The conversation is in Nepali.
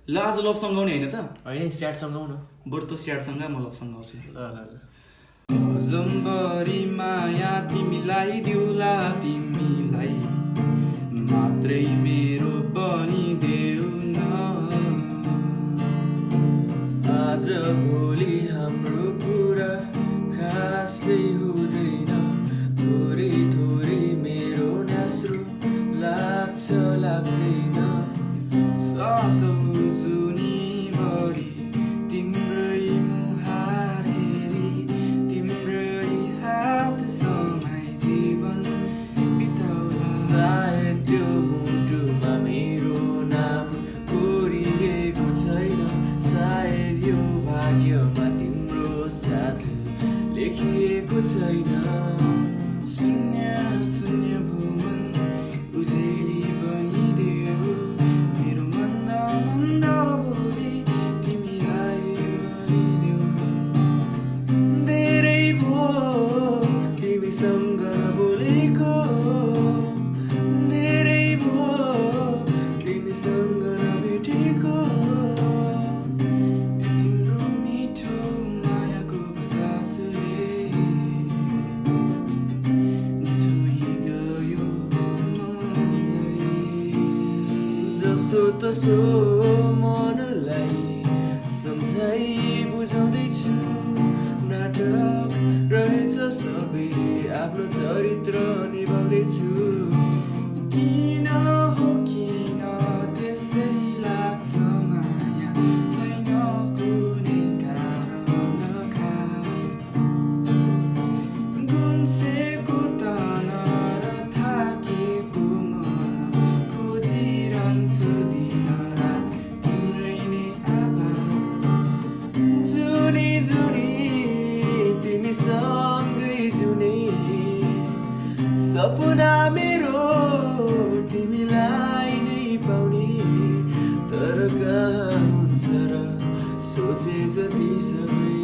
ल आज लभ सङ गाउने होइन त? होइन स्याड सङ गाउन। बरु त स्याडसँग म लभ सङ गाउँछु। ल ल ल। जम्बरी माया तिमीलाई दिउला, तिमीलाई मात्रै मेरो बनिदेऊ न। आज भोलि हाम्रो कुरा खासै हुँदैन, थोरै थोरै मेरो नास्रो लाग्छ लाग्दैन। सातौँ जुनीभरि तिम्रै मुहार हेरी, तिम्रै हात समाई जीवन बिताउला। सायद त्यो मुटुमा मेरो नाम कोरिएको छैन, सायद यो भाग्यमा तिम्रो साथ लेखिएको छैन। शून्य शून्य भुवन उजेली बनिदेऊ, मेरो मन्द मन्द बोली तिमीलाई बलिदेऊ। धेरै भयो तिमीसँग बोलेको, धेरै भयो तिमीसँग नभेटेको। तिम्रो मिठो मायाको बतासले जोइ गयो मलाई। जसो तसो मनलाई सम्झाइ बुझाउँदैछु, नाटक रहेछ सबै आफ्नो चरित्र निभाउँदैछु। किन हो किन त्यसै लाग्छ माया, छैन कुनै कारण खास। गुम्सेको तन र थाकेको मन खोजिरहन्छु दिन रात तिम्रै नै आभास। जुनी जुनी तिमीसँगै जुने सपना मेरो तिमीलाई नै पाउने। तर कहाँ हुन्छ र सोचे जति सबै